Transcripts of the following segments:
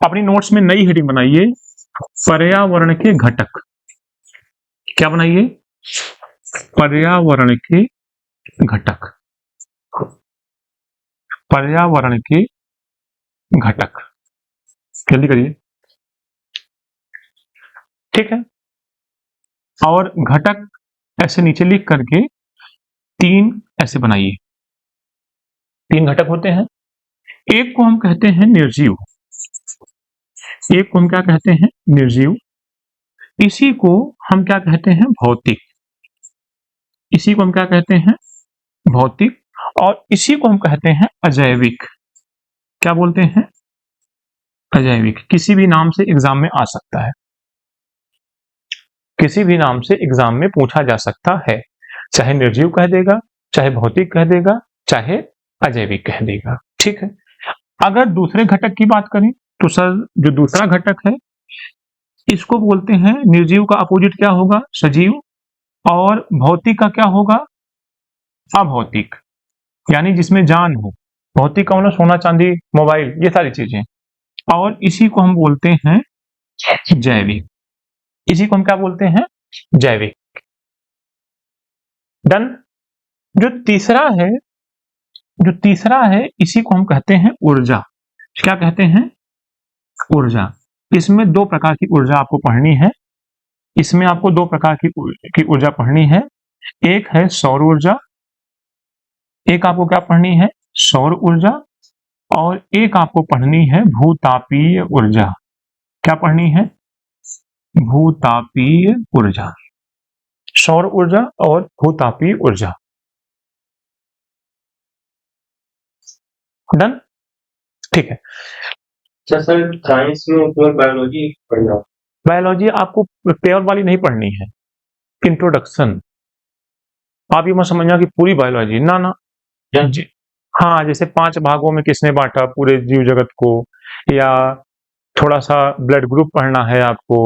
अपनी नोट्स में नई हेडिंग बनाइए, पर्यावरण के घटक। क्या बनाइए? पर्यावरण के घटक। पर्यावरण के घटक, जल्दी करिए। ठीक है, और घटक ऐसे नीचे लिख करके 3 ऐसे बनाइए। 3 घटक होते हैं। एक को हम कहते हैं निर्जीव, एक को हम क्या कहते हैं? निर्जीव। इसी को हम क्या कहते हैं? भौतिक। इसी को हम क्या कहते हैं? भौतिक। और इसी को हम कहते हैं अजैविक। क्या बोलते हैं? अजैविक। किसी भी नाम से एग्जाम में आ सकता है, किसी भी नाम से एग्जाम में पूछा जा सकता है, चाहे निर्जीव कह देगा, चाहे भौतिक कह देगा, चाहे अजैविक कह देगा। ठीक है, अगर दूसरे घटक की बात करें तो सर जो दूसरा घटक है इसको बोलते हैं, निर्जीव का अपोजिट क्या होगा? सजीव। और भौतिक का क्या होगा? अभौतिक, यानी जिसमें जान हो। भौतिक का मतलब सोना चांदी मोबाइल ये सारी चीजें। और इसी को हम बोलते हैं जैविक। इसी को हम क्या बोलते हैं? जैविक। डन। जो तीसरा है इसी को हम कहते हैं ऊर्जा। क्या कहते हैं? ऊर्जा। इसमें 2 प्रकार की ऊर्जा आपको पढ़नी है। इसमें आपको 2 प्रकार की ऊर्जा पढ़नी है। एक है सौर ऊर्जा, एक आपको क्या पढ़नी है? सौर ऊर्जा। और एक आपको पढ़नी है भूतापीय ऊर्जा। क्या पढ़नी है? भूतापीय ऊर्जा। सौर ऊर्जा और भूतापीय ऊर्जा। डन। ठीक है सर साइंस में बायोलॉजी पढ़ना। बायोलॉजी आपको प्योर वाली नहीं पढ़नी है, इंट्रोडक्शन। आप ये मत समझना कि पूरी बायोलॉजी, ना ना। हाँ, जैसे 5 भागों में किसने बांटा पूरे जीव जगत को, या थोड़ा सा ब्लड ग्रुप पढ़ना है आपको,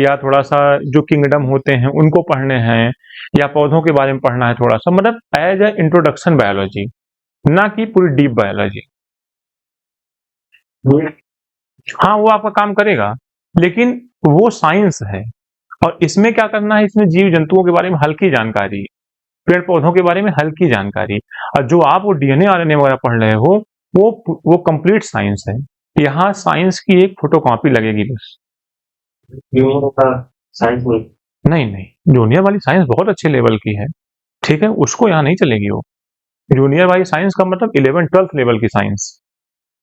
या थोड़ा सा जो किंगडम होते हैं उनको पढ़ने हैं, या पौधों के बारे में पढ़ना है थोड़ा सा, मतलब एज ए इंट्रोडक्शन बायोलॉजी, ना कि पूरी डीप बायोलॉजी। हाँ, वो आपका काम करेगा, लेकिन वो साइंस है। और इसमें क्या करना है? इसमें जीव जंतुओं के बारे में हल्की जानकारी, पेड़ पौधों के बारे में हल्की जानकारी। और जो आप वो डीएनए आरएनए वगैरह पढ़ रहे हो वो कंप्लीट साइंस है। यहाँ साइंस की एक फोटोकॉपी लगेगी बस। साइंस नहीं, जूनियर वाली साइंस बहुत अच्छे लेवल की है। ठीक है, उसको यहाँ नहीं चलेगी वो। जूनियर वाली साइंस का मतलब 11th-12th लेवल की साइंस।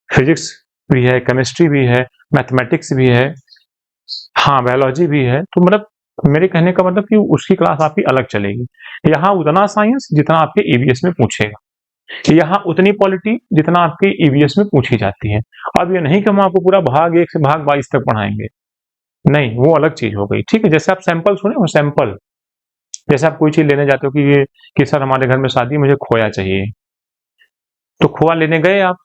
फिजिक्स भी है, केमिस्ट्री भी है, मैथमेटिक्स भी है, हाँ बायोलॉजी भी है। तो मतलब मेरे कहने का मतलब कि उसकी क्लास आपकी अलग चलेगी। यहाँ उतना साइंस जितना आपके ईवीएस में पूछेगा, यहाँ उतनी पॉलिटी जितना आपके ईवीएस में पूछी जाती है। अब ये नहीं कि हम आपको पूरा भाग 1 से भाग 22 तक पढ़ाएंगे, नहीं, वो अलग चीज हो गई। ठीक है, जैसे आप सैंपल सुने हो, सैंपल, जैसे आप कोई चीज लेने जाते हो कि सर हमारे घर में शादी, मुझे खोया चाहिए, तो खोआ लेने गए आप,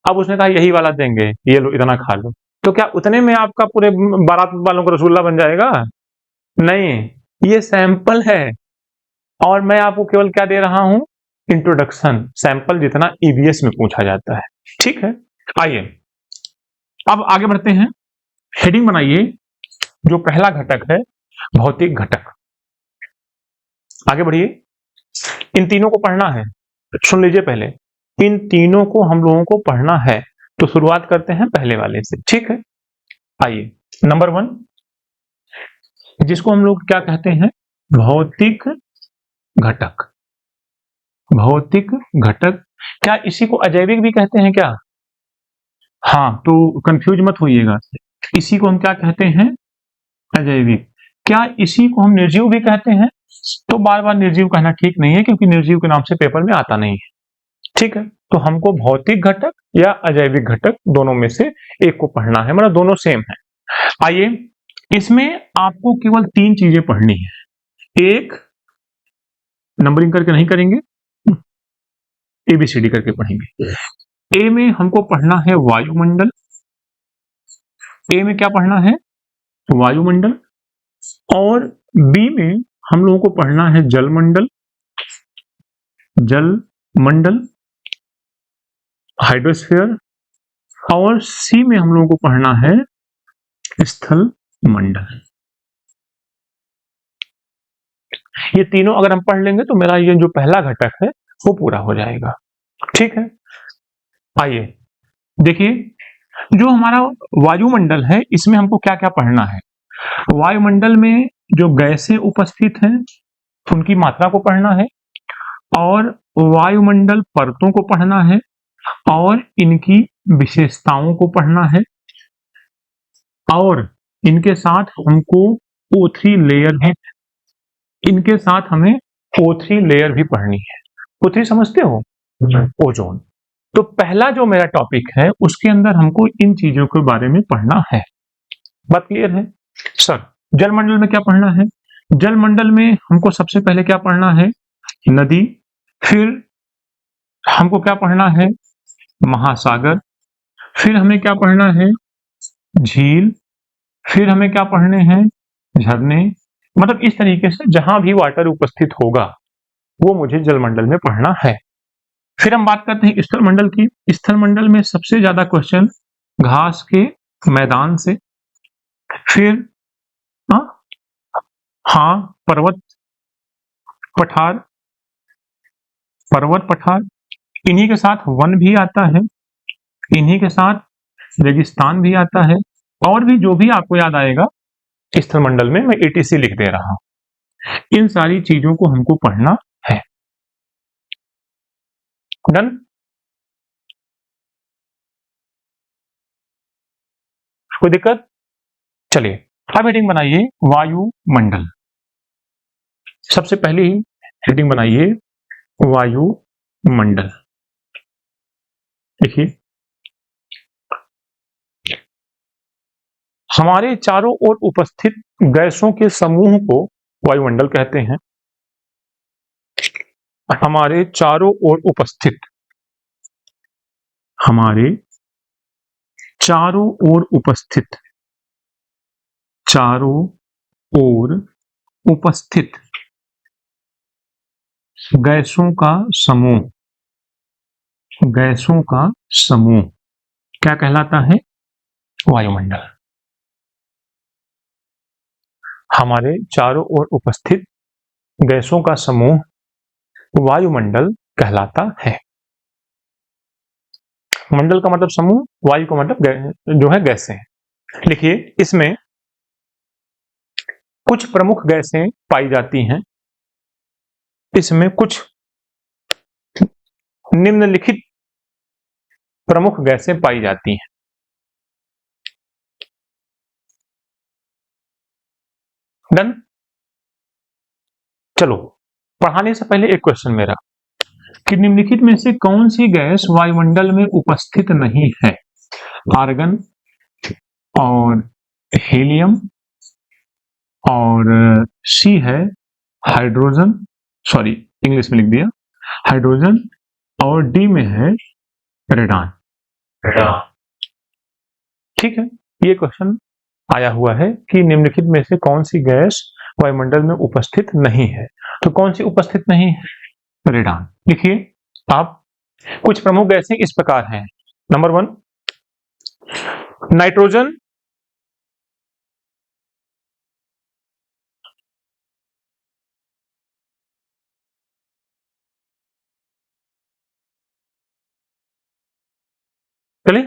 अब उसने कहा यही वाला देंगे, ये लो इतना खा लो, तो क्या उतने में आपका पूरे बारात वालों का रसगुल्ला बन जाएगा? नहीं, ये सैंपल है। और मैं आपको केवल क्या दे रहा हूं? इंट्रोडक्शन। सैंपल जितना ईवीएस में पूछा जाता है। ठीक है, आइए अब आगे बढ़ते हैं। हेडिंग बनाइए, जो पहला घटक है भौतिक घटक। आगे बढ़िए, इन तीनों को पढ़ना है। सुन लीजिए, पहले इन तीनों को हम लोगों को पढ़ना है, तो शुरुआत करते हैं पहले वाले से। ठीक है, आइए नंबर 1, जिसको हम लोग क्या कहते हैं? भौतिक घटक। भौतिक घटक। क्या इसी को अजैविक भी कहते हैं क्या? हाँ, तो कंफ्यूज मत होइएगा, इसी को हम क्या कहते हैं? अजैविक। क्या इसी को हम निर्जीव भी कहते हैं? तो बार बार निर्जीव कहना ठीक नहीं है, क्योंकि निर्जीव के नाम से पेपर में आता नहीं है। ठीक है, तो हमको भौतिक घटक या अजैविक घटक दोनों में से एक को पढ़ना है, मतलब दोनों सेम है। आइए, इसमें आपको केवल 3 चीजें पढ़नी है। एक, नंबरिंग करके नहीं करेंगे, एबीसीडी करके पढ़ेंगे। ए में हमको पढ़ना है वायुमंडल। ए में क्या पढ़ना है? वायुमंडल। और बी में हम लोगों को पढ़ना है जलमंडल, जलमंडल, हाइड्रोस्फीयर और सी में हम लोगों को पढ़ना है स्थल मंडल। ये तीनों अगर हम पढ़ लेंगे तो मेरा ये जो पहला घटक है वो पूरा हो जाएगा। ठीक है, आइए देखिए, जो हमारा वायुमंडल है इसमें हमको क्या क्या पढ़ना है। वायुमंडल में जो गैसें उपस्थित हैं उनकी मात्रा को पढ़ना है, और वायुमंडल परतों को पढ़ना है, और इनकी विशेषताओं को पढ़ना है, और इनके साथ हमको O3 लेयर भी, इनके साथ हमें O3 लेयर भी पढ़नी है। O3 समझते हो? ओजोन। तो पहला जो मेरा टॉपिक है उसके अंदर हमको इन चीजों के बारे में पढ़ना है। बात क्लियर है? सर, जलमंडल में क्या पढ़ना है? जलमंडल में हमको सबसे पहले क्या पढ़ना है? नदी, फिर हमको क्या पढ़ना है? महासागर, फिर हमें क्या पढ़ना है? झील, फिर हमें क्या पढ़ने हैं? झरने। मतलब इस तरीके से जहां भी वाटर उपस्थित होगा वो मुझे जलमंडल में पढ़ना है। फिर हम बात करते हैं स्थल मंडल की। स्थल मंडल में सबसे ज्यादा क्वेश्चन घास के मैदान से, फिर हाँ पर्वत पठार, पर्वत पठार, इन्हीं के साथ वन भी आता है, इन्हीं के साथ रेगिस्तान भी आता है, और भी जो भी आपको याद आएगा स्थल मंडल में मैं ATC लिख दे रहा हूं। इन सारी चीजों को हमको पढ़ना है। डन? कोई दिक्कत? चलिए अब हेडिंग बनाइए वायुमंडल। सबसे पहली हेडिंग बनाइए वायुमंडल। देखिए, हमारे चारों ओर उपस्थित गैसों के समूह को वायुमंडल कहते हैं। हमारे चारों ओर उपस्थित, हमारे चारों ओर उपस्थित, चारों ओर उपस्थित गैसों का समूह, गैसों का समूह क्या कहलाता है? वायुमंडल। हमारे चारों ओर उपस्थित गैसों का समूह वायुमंडल कहलाता है। मंडल का मतलब समूह, वायु का मतलब जो है गैसें। लिखिए, इसमें कुछ प्रमुख गैसें पाई जाती हैं। इसमें कुछ निम्नलिखित प्रमुख गैसें पाई जाती हैं। डन? चलो, पढ़ाने से पहले एक क्वेश्चन मेरा कि निम्नलिखित में से कौन सी गैस वायुमंडल में उपस्थित नहीं है? आर्गन और हीलियम, और सी है हाइड्रोजन, सॉरी इंग्लिश में लिख दिया, हाइड्रोजन, और डी में है रेडान। ठीक है, ये क्वेश्चन आया हुआ है कि निम्नलिखित में से कौन सी गैस वायुमंडल में उपस्थित नहीं है। तो कौन सी उपस्थित नहीं है? रेडान। लिखिए आप, कुछ प्रमुख गैसें इस प्रकार हैं। नंबर 1 नाइट्रोजन, चले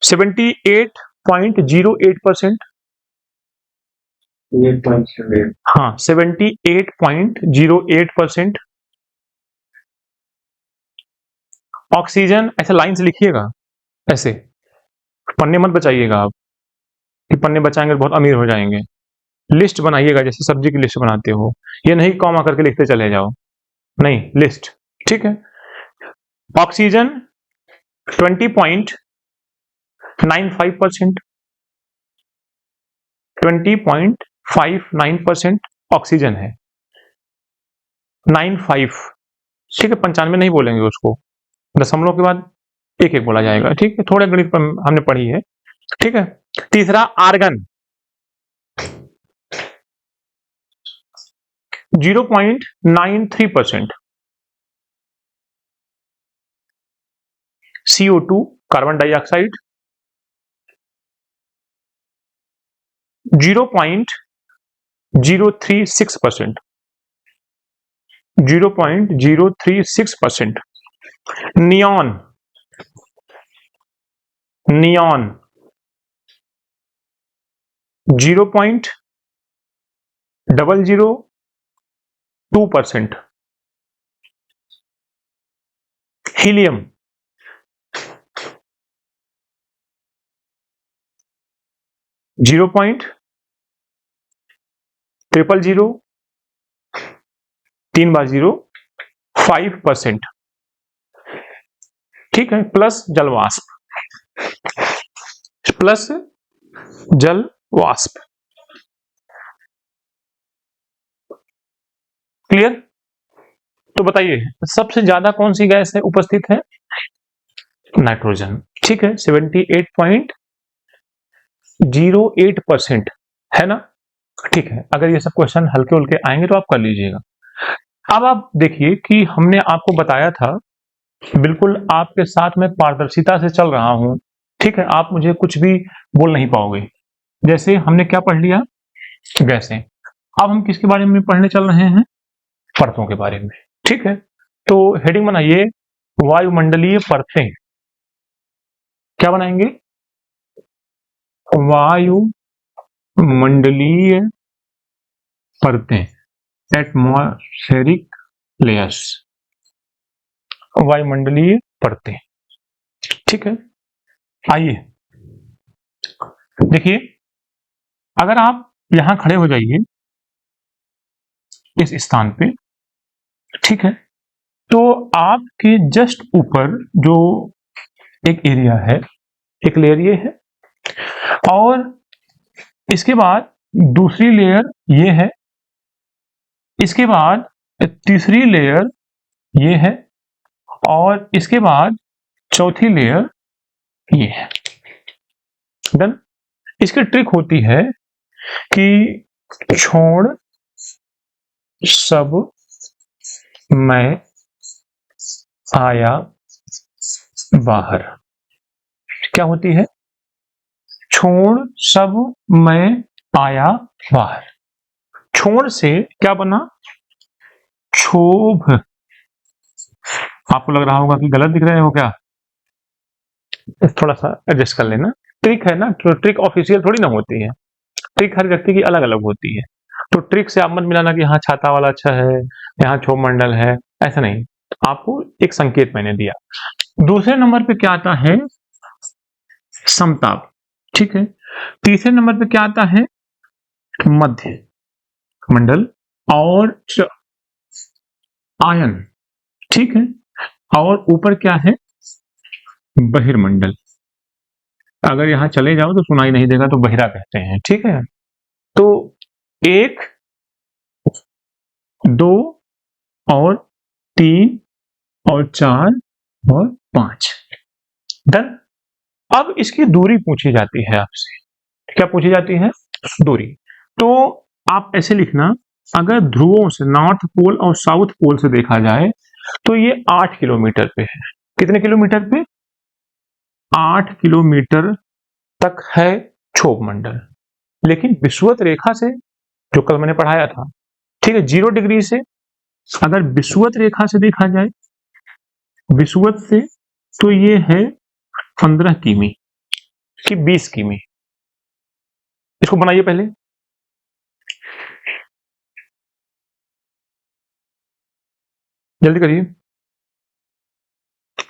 78.08%, हाँ 78.08%। ऑक्सीजन, ऐसे लाइन से लिखिएगा, ऐसे पन्ने मत बचाइएगा आप, कि पन्ने बचाएंगे तो बहुत अमीर हो जाएंगे। लिस्ट बनाइएगा जैसे सब्जी की लिस्ट बनाते हो, ये नहीं कॉमा करके लिखते चले जाओ, नहीं, लिस्ट। ठीक है, ऑक्सीजन 20.95%, 20.59% ऑक्सीजन है। 95, ठीक है, 95 नहीं बोलेंगे उसको, दशमलव के बाद एक एक बोला जाएगा। ठीक है, थोड़े गणित पर हमने पढ़ी है। ठीक है, तीसरा argon 0.93%, CO2 carbon dioxide 0.036%, 0.036%। Neon 0.002%। Helium 0.00005%। ठीक है, प्लस जल वाष्प। क्लियर? तो बताइए सबसे ज्यादा कौन सी गैस है उपस्थित है? नाइट्रोजन। ठीक है, 78.08% है ना। ठीक है, अगर ये सब क्वेश्चन हल्के उल्के आएंगे तो आप कर लीजिएगा। अब आप देखिए कि हमने आपको बताया था, बिल्कुल आपके साथ में पारदर्शिता से चल रहा हूं। ठीक है, आप मुझे कुछ भी बोल नहीं पाओगे। जैसे हमने क्या पढ़ लिया? गैसें। अब हम किसके बारे में पढ़ने चल रहे हैं? परतों के बारे में। ठीक है, तो हेडिंग बनाइए वायुमंडलीय परतें। क्या बनाएंगे? वायुमंडलीय परतें, एटमॉस्फेरिक लेयर्स, वायुमंडलीय परतें। ठीक है, आइए देखिए, अगर आप यहां खड़े हो जाइए इस स्थान पे, ठीक है, तो आपके जस्ट ऊपर जो एक एरिया है, एक लेयर ये है, और इसके बाद दूसरी लेयर ये है, इसके बाद तीसरी लेयर ये है, और इसके बाद चौथी लेयर ये है। डन। इसकी ट्रिक होती है कि छोड़ सब मैं आया बाहर। क्या होती है? छोड़ सब मैं आया बाहर। छोड़ से क्या बना? क्षोभ। आपको लग रहा होगा कि गलत दिख रहे हो क्या? थोड़ा सा एडजस्ट कर लेना। ट्रिक है ना, तो ट्रिक ऑफिशियल थोड़ी ना होती है, ट्रिक हर व्यक्ति की अलग अलग होती है। तो ट्रिक से आप मत मिलाना कि हाँ छाता वाला अच्छा है, यहाँ क्षोभ मंडल है, ऐसा नहीं। आपको एक संकेत मैंने दिया। दूसरे नंबर पे क्या आता है? समताप। ठीक है, तीसरे नंबर पे क्या आता है? मध्य मंडल और आयन। ठीक है, और ऊपर क्या है? बहिर्मंडल। अगर यहां चले जाओ तो सुनाई नहीं देगा, तो बहिरा कहते हैं। ठीक है, तो 1, 2 और 3 और 4 और 5। डन। अब इसकी दूरी पूछी जाती है आपसे। क्या पूछी जाती है? दूरी। तो आप ऐसे लिखना, अगर ध्रुवों से, नॉर्थ पोल और साउथ पोल से देखा जाए तो ये 8 किलोमीटर पे है। कितने किलोमीटर पे? 8 किलोमीटर तक है क्षोभ मंडल। लेकिन विषुवत रेखा से, जो कल मैंने पढ़ाया था, ठीक है, 0 डिग्री से अगर विषुवत रेखा से देखा जाए, विषुवत से, तो ये है 15 किमी कि 20 किमी। इसको बनाइए पहले। जल्दी करिए।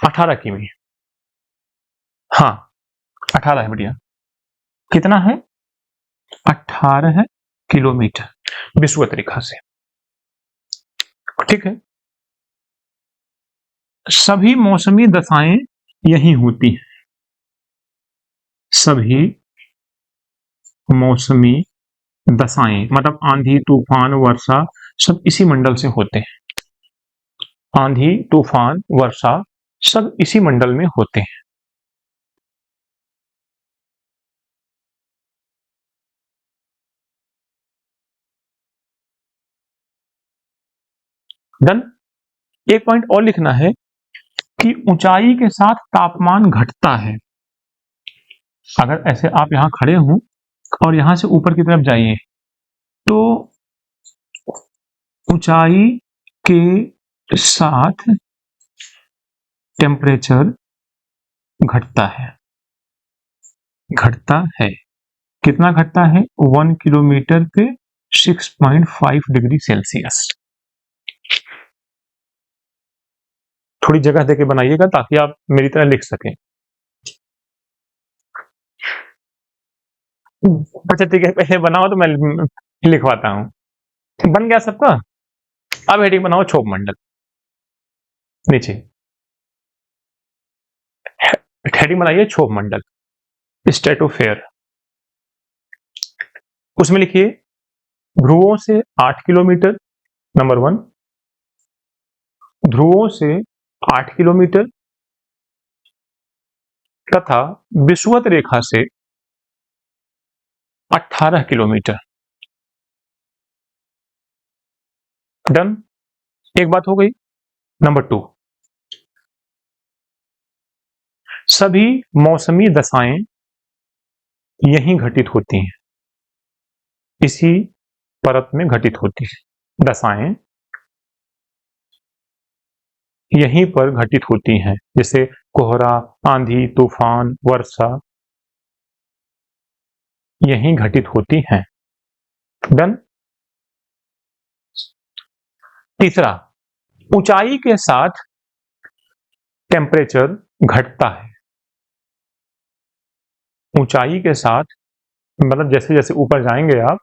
18 किमी। हाँ, 18 है बढ़िया। कितना है? 18 किलोमीटर विषुवत रेखा से। ठीक है, सभी मौसमी दशाएं यही होती हैं। सभी मौसमी दशाएं मतलब आंधी, तूफान, वर्षा, सब इसी मंडल से होते हैं। आंधी, तूफान, वर्षा सब इसी मंडल में होते हैं। डन। एक पॉइंट और लिखना है कि ऊंचाई के साथ तापमान घटता है। अगर ऐसे आप यहां खड़े हों और यहां से ऊपर की तरफ जाइए तो ऊंचाई के साथ टेम्परेचर घटता है। कितना घटता है? 1 किलोमीटर पे 6.5 डिग्री सेल्सियस। थोड़ी जगह देके बनाइएगा ताकि आप मेरी तरह लिख सकें। अच्छा ठीक है, पहले बनाओ तो मैं लिखवाता हूं। बन गया सबका? अब हेडिंग बनाओ क्षोभ मंडल। नीचे हेडिंग बनाइए क्षोभ मंडल, स्ट्रेटोस्फेयर। उसमें लिखिए ध्रुवों से 8 किलोमीटर, नंबर 1। ध्रुवों से 8 किलोमीटर तथा विषुवत रेखा से 18 किलोमीटर। डन। एक बात हो गई। नंबर 2, सभी मौसमी दशाएं यहीं घटित होती हैं, इसी परत में घटित होती है। दशाएं यहीं पर घटित होती हैं, जैसे कोहरा, आंधी, तूफान, वर्षा यहीं घटित होती हैं। डन। तीसरा, ऊंचाई के साथ टेम्परेचर घटता है। ऊंचाई के साथ मतलब जैसे जैसे ऊपर जाएंगे आप,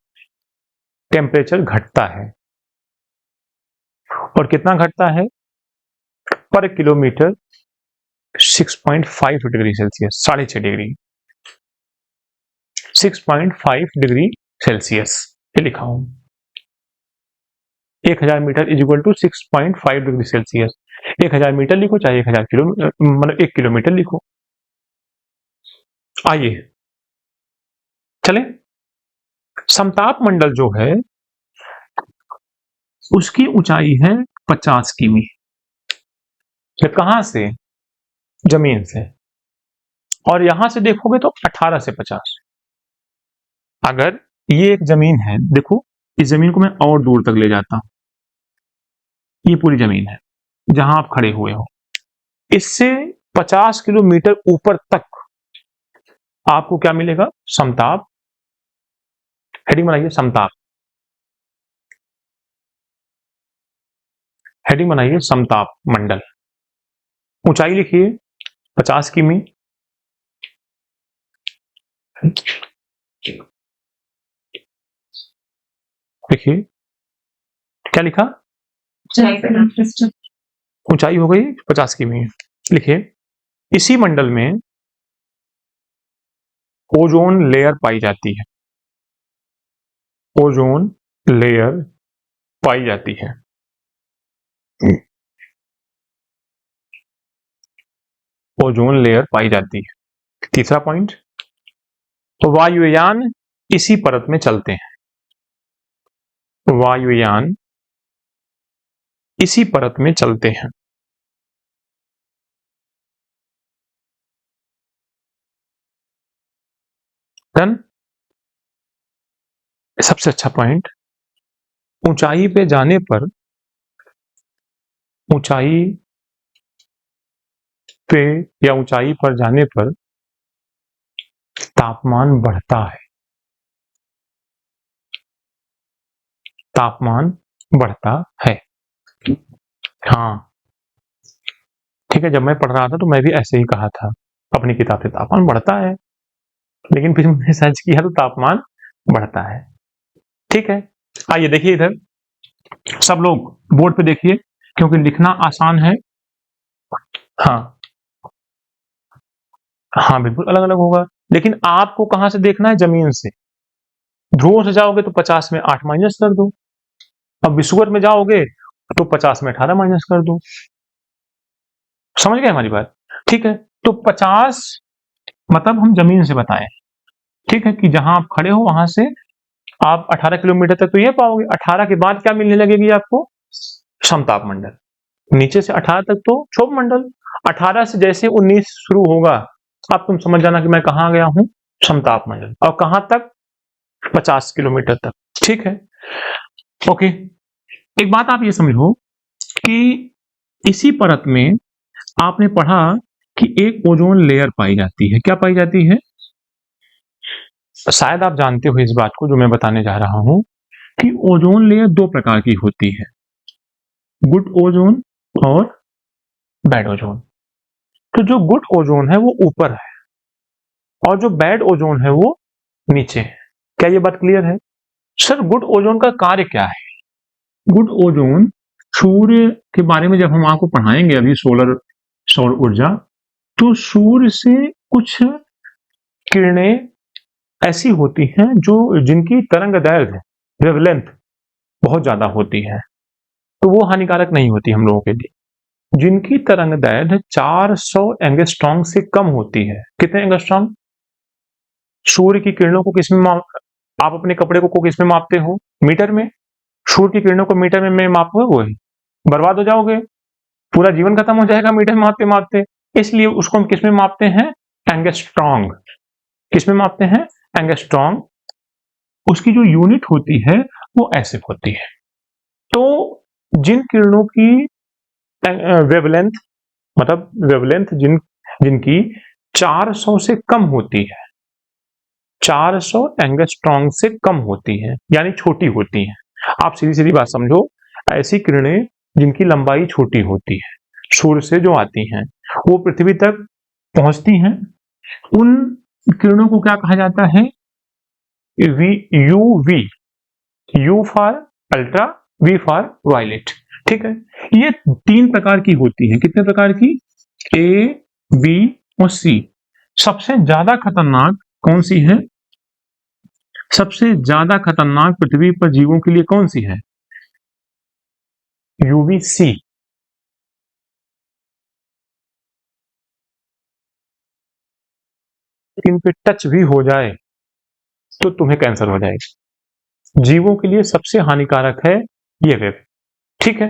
टेम्परेचर घटता है। और कितना घटता है? पर kilometre 6.5 degree Celsius, 6.5 degree, 6.5 degree Celsius. ये लिखा हूं। 1000 metre is equal to 6.5 degree Celsius. 1000 metre लिखो चाहे 1000 किलोमीटर, मतलब 1 किलोमीटर लिखो। आइए चले। समताप मंडल जो है उसकी ऊंचाई है 50 किमी। कहां से? जमीन से। और यहां से देखोगे तो 18 से 50। अगर ये एक जमीन है, देखो इस जमीन को मैं और दूर तक ले जाता हूं, ये पूरी जमीन है जहां आप खड़े हुए हो। इससे 50 किलोमीटर ऊपर तक आपको क्या मिलेगा? समताप। हेडिंग बनाइए समताप। हेडिंग बनाइए समताप मंडल। ऊंचाई लिखिए 50 किमी। देखिए क्या लिखा? ऊंचाई हो गई 50 किमी। लिखिए इसी मंडल में ओजोन लेयर पाई जाती है। ओजोन लेयर पाई जाती है। ओजोन लेयर पाई जाती है। तीसरा पॉइंट, तो वायुयान इसी परत में चलते हैं। वायुयान इसी परत में चलते हैं। डन। सबसे अच्छा पॉइंट, ऊंचाई पे जाने पर, ऊंचाई पे या ऊंचाई पर जाने पर तापमान बढ़ता है। तापमान बढ़ता है। हाँ ठीक है, जब मैं पढ़ रहा था तो मैं भी ऐसे ही कहा था अपनी किताब से, तापमान बढ़ता है, लेकिन फिर मैंने सर्च किया तो तापमान बढ़ता है। ठीक है, आइए देखिए इधर, सब लोग बोर्ड पे देखिए क्योंकि लिखना आसान है। हाँ हाँ बिल्कुल अलग अलग होगा, लेकिन आपको कहां से देखना है? जमीन से। ध्रुवों से जाओगे तो 50 में 8 माइनस कर दो। अब विषुवत में जाओगे तो 50 में 18 माइनस कर दो। समझ गए हमारी बात? ठीक है, तो 50 मतलब हम जमीन से बताएं। ठीक है, कि जहां आप खड़े हो वहां से आप 18 किलोमीटर तक तो ये पाओगे। 18 के बाद क्या मिलने लगेगी आपको? समताप मंडल। नीचे से 18 तक तो क्षोभ मंडल। 18 से जैसे 19 शुरू होगा, अब तुम समझ जाना कि मैं कहाँ गया हूँ, समताप मंडल। और कहाँ तक? 50 किलोमीटर तक। ठीक है, ओके। एक बात आप ये समझो कि इसी परत में आपने पढ़ा कि एक ओजोन लेयर पाई जाती है। क्या पाई जाती है? शायद आप जानते हो इस बात को जो मैं बताने जा रहा हूं कि ओजोन लेयर दो प्रकार की होती है, गुड ओजोन और बैड ओजोन। तो जो गुड ओजोन है वो ऊपर है और जो बैड ओजोन है वो नीचे है। क्या ये बात क्लियर है? सर, गुड ओजोन का कार्य क्या है? गुड ओजोन, सूर्य के बारे में जब हम आपको पढ़ाएंगे अभी सौर ऊर्जा, तो सूर्य से कुछ किरणें ऐसी होती हैं जो जिनकी तरंग दैर्घ्य वेवलेंथ बहुत ज्यादा होती है, तो वो हानिकारक नहीं होती हम लोगों के लिए। जिनकी तरंग दैर्घ्य 400 एंगस्ट्रॉम से कम होती है। कितने एंगस्ट्रॉम? सूर्य की किरणों को किसमें आप अपने कपड़े को किसमें मापते हो? मीटर में। सूर्य की किरणों को मीटर में मापोगे, बर्बाद हो जाओगे, पूरा जीवन खत्म हो जाएगा मीटर में मापते मापते। इसलिए उसको हम किसमें मापते हैं? एंगस्ट्रॉम। किसमें मापते हैं? एंगस्ट्रॉम। उसकी जो यूनिट होती है वो ऐसे होती है। तो जिन किरणों की वेवलेंथ, मतलब वेवलेंथ जिनकी 400 से कम होती है, 400 एंगस्ट्रॉम से कम होती है, यानी छोटी होती है। आप सीधी सीधी बात समझो, ऐसी किरणें जिनकी लंबाई छोटी होती है, सूर्य से जो आती हैं, वो पृथ्वी तक पहुंचती हैं। उन किरणों को क्या कहा जाता है? UV. U for ultra, V for violet. ठीक है, ये 3 प्रकार की होती है। कितने प्रकार की? ए, बी और सी। सबसे ज्यादा खतरनाक कौन सी है? सबसे ज्यादा खतरनाक पृथ्वी पर जीवों के लिए कौन सी है? यूवीसी। इन पे टच भी हो जाए तो तुम्हें कैंसर हो जाएगा। जीवों के लिए सबसे हानिकारक है ये वेब। ठीक है,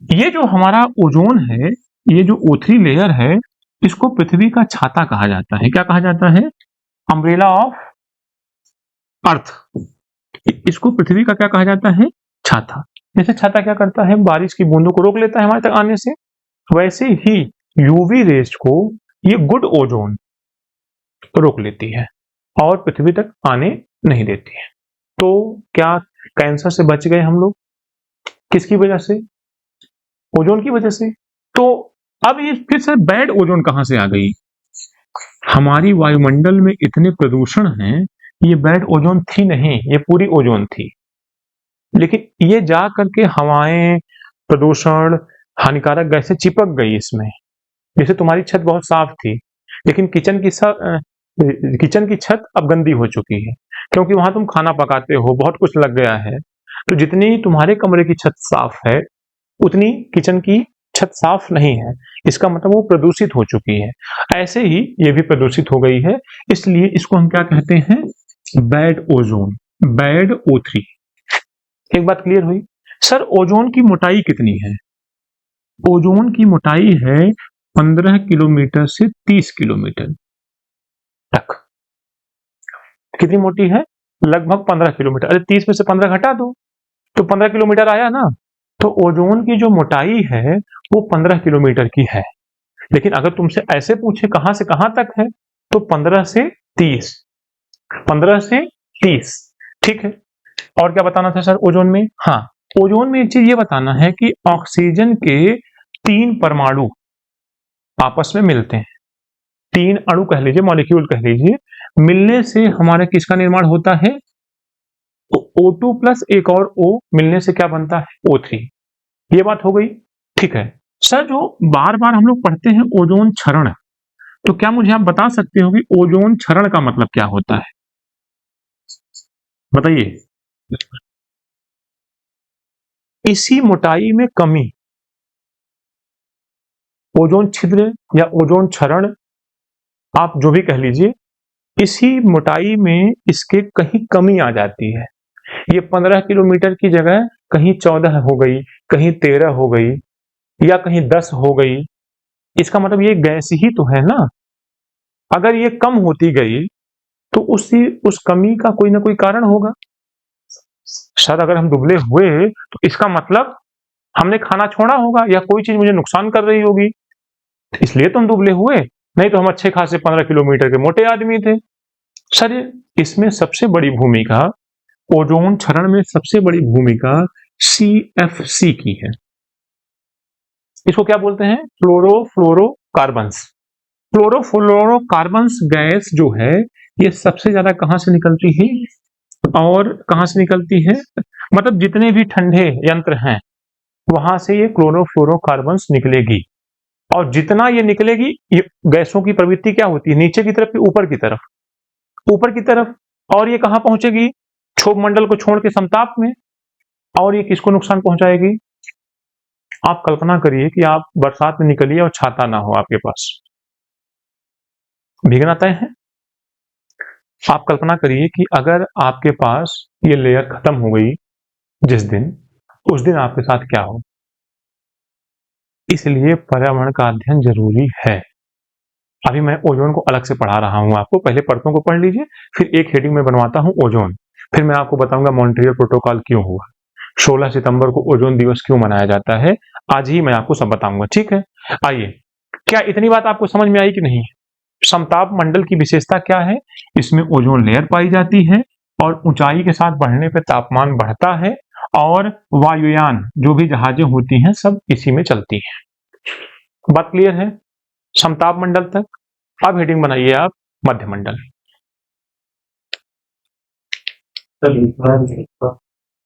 ये जो हमारा ओजोन है, ये जो O3 लेयर है, इसको पृथ्वी का छाता कहा जाता है। क्या कहा जाता है? Umbrella of earth. इसको पृथ्वी का क्या कहा जाता है? छाता। जैसे छाता क्या करता है? बारिश की बूंदों को रोक लेता है हमारे तक आने से, वैसे ही यूवी रेज को ये गुड ओजोन रोक लेती है और पृथ्वी तक आने नहीं देती है। तो क्या कैंसर से बच गए हम लोग? किसकी वजह से? ओजोन की वजह से। तो अब ये फिर से बैड ओजोन कहां से आ गई? हमारी वायुमंडल में इतने प्रदूषण हैं, ये बैड ओजोन थी नहीं, ये पूरी ओजोन थी। लेकिन ये जा करके हवाएं, प्रदूषण, हानिकारक गैसें चिपक गई इसमें। जैसे तुम्हारी छत बहुत साफ थी, लेकिन किचन की छत अब गंदी हो चुकी है, क्योंकि वहां तुम खाना पकाते हो, बहुत कुछ लग गया है। तो जितनी तुम्हारे कमरे की छत साफ है, उतनी किचन की छत साफ नहीं है। इसका मतलब वो प्रदूषित हो चुकी है। ऐसे ही ये भी प्रदूषित हो गई है, इसलिए इसको हम क्या कहते हैं? Bad ozone, bad O3। एक बात क्लियर हुई? सर, ओजोन की मोटाई कितनी है? ओजोन की मोटाई है 15 किलोमीटर से 30 किलोमीटर तक। कितनी मोटी है? लगभग 15 किलोमीटर। अरे 30 में से 15 घटा दो तो 15 किलोमीटर आया ना। तो ओजोन की जो मोटाई है वो 15 किलोमीटर की है। लेकिन अगर तुमसे ऐसे पूछे कहां से कहां तक है, तो 15 से 30, 15 से 30। ठीक है, और क्या बताना था सर ओजोन में? हाँ, ओजोन में एक चीज ये बताना है कि ऑक्सीजन के 3 परमाणु आपस में मिलते हैं। 3 अणु कह लीजिए, मॉलिक्यूल कह लीजिए, मिलने से हमारा किसका निर्माण होता है? तो O2 प्लस एक और O मिलने से क्या बनता है? O3। ये बात हो गई। ठीक है सर, जो बार बार हम लोग पढ़ते हैं ओजोन क्षरण, तो क्या मुझे आप बता सकते हो कि ओजोन क्षरण का मतलब क्या होता है? बताइए। इसी मोटाई में कमी, ओजोन छिद्र या ओजोन क्षरण, आप जो भी कह लीजिए, इसी मोटाई में इसके कहीं कमी आ जाती है। ये 15 किलोमीटर की जगह कहीं 14 हो गई, कहीं 13 हो गई, या कहीं 10 हो गई, इसका मतलब ये गैस ही तो है ना। अगर ये कम होती गई तो उस कमी का कोई ना कोई कारण होगा। सर अगर हम दुबले हुए तो इसका मतलब हमने खाना छोड़ा होगा या कोई चीज मुझे नुकसान कर रही होगी, इसलिए तो हम दुबले हुए, नहीं तो हम अच्छे खासे 15 किलोमीटर के मोटे आदमी थे। सर इसमें सबसे बड़ी भूमिका, ओजोन क्षरण में सबसे बड़ी भूमिका CFC की है। इसको क्या बोलते हैं? क्लोरोफ्लोरोकार्बन्स। क्लोरोफ्लोरोकार्बन्स गैस जो है ये सबसे ज्यादा कहां से निकलती है और कहां से निकलती है? मतलब जितने भी ठंडे यंत्र हैं वहां से ये क्लोरोफ्लोरोकार्बन्स निकलेगी, और जितना ये निकलेगी, ये गैसों की प्रवृत्ति क्या होती है? नीचे की तरफ कि ऊपर की तरफ? ऊपर की तरफ। और ये कहां पहुंचेगी? क्षोभ मंडल को छोड़ के समताप में। और ये किसको नुकसान पहुंचाएगी? आप कल्पना करिए कि आप बरसात में निकलिए और छाता ना हो आपके पास, भीगना तय है। आप कल्पना करिए कि अगर आपके पास ये लेयर खत्म हो गई जिस दिन, उस दिन आपके साथ क्या हो। इसलिए पर्यावरण का अध्ययन जरूरी है। अभी मैं ओजोन को अलग से पढ़ा रहा हूं आपको, पहले परतों को पढ़ लीजिए, फिर एक हेडिंग में बनवाता हूं ओजोन, फिर मैं आपको बताऊंगा मॉन्ट्रियल प्रोटोकॉल क्यों हुआ, 16 सितंबर को ओजोन दिवस क्यों मनाया जाता है, आज ही मैं आपको सब बताऊंगा। ठीक है, आइए, क्या इतनी बात आपको समझ में आई कि नहीं? समताप मंडल की विशेषता क्या है? इसमें ओजोन लेयर पाई जाती है और ऊंचाई के साथ बढ़ने पर तापमान बढ़ता है, और वायुयान जो भी जहाजें होती हैं सब इसी में चलती हैं। बात क्लियर है समताप मंडल तक? अब हेडिंग बनाइए आप मध्यमंडल।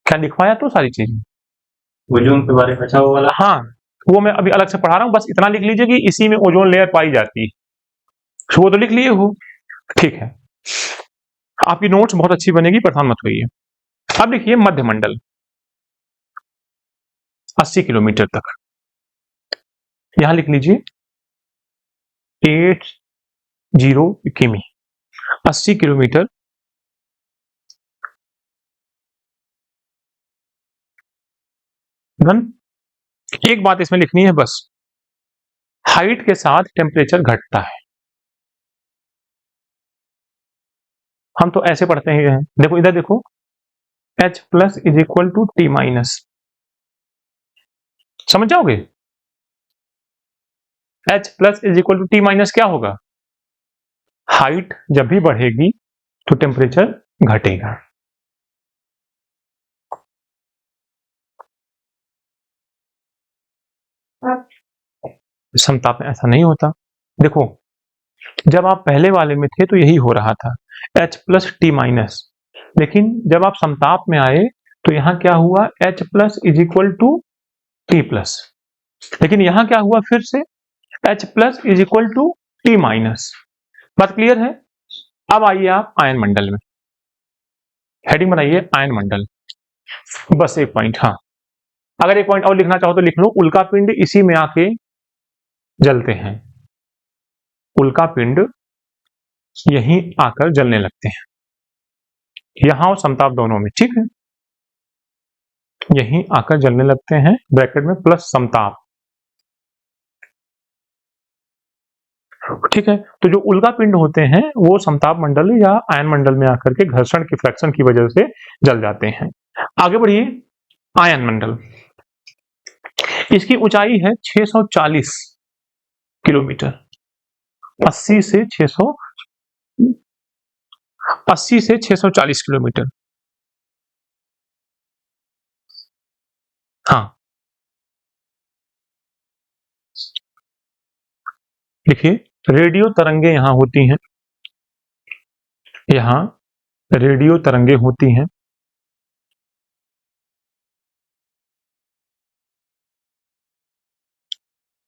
क्या लिखवाया तो सारी चीजें ओजोन के बारे में? अच्छा वो वाला, हाँ, वो मैं अभी अलग से पढ़ा रहा हूँ, बस इतना लिख लीजिए कि इसी में ओजोन लेयर पाई जाती है, वो तो लिख लिए हो। ठीक है, आपकी नोट्स बहुत अच्छी बनेगी, परेशान मत होइए। अब लिखिए मध्यमंडल 80 किलोमीटर तक, यहां लिख लीजिए 80 किमी, 80 किलोमीटर। डन। एक बात इसमें लिखनी है बस, हाइट के साथ टेम्परेचर घटता है। हम तो ऐसे पढ़ते हैं, देखो इधर देखो, H plus is equal to T minus, समझ जाओगे? H plus is equal to T minus क्या होगा? हाइट जब भी बढ़ेगी तो टेम्परेचर घटेगा। समताप में ऐसा नहीं होता। देखो जब आप पहले वाले में थे तो यही हो रहा था, H प्लस T माइनस, लेकिन जब आप समताप में आए तो यहां क्या हुआ? H plus is equal to T plus, लेकिन यहां क्या हुआ? फिर से H plus is equal to T minus. बात क्लियर है? अब आइए आप आयन मंडल में, हेडिंग बनाइए आयन मंडल। बस एक पॉइंट, हाँ, अगर एक पॉइंट और लिखना चाहो तो लिख लो, उल्का पिंड इसी में आके जलते हैं, उल्का पिंड यहीं आकर जलने लगते हैं, यहां और समताप दोनों में। ठीक है, यहीं आकर जलने लगते हैं, ब्रैकेट में प्लस समताप। ठीक है, तो जो उल्का पिंड होते हैं वो समताप मंडल या आयन मंडल में आकर के घर्षण की फ्रैक्शन की वजह से जल जाते हैं। आगे बढ़िए, आयन मंडल, इसकी ऊंचाई है 640 किलोमीटर, 80 से 640 किलोमीटर। हाँ, देखिए रेडियो तरंगे यहां होती हैं, यहां रेडियो तरंगे होती हैं।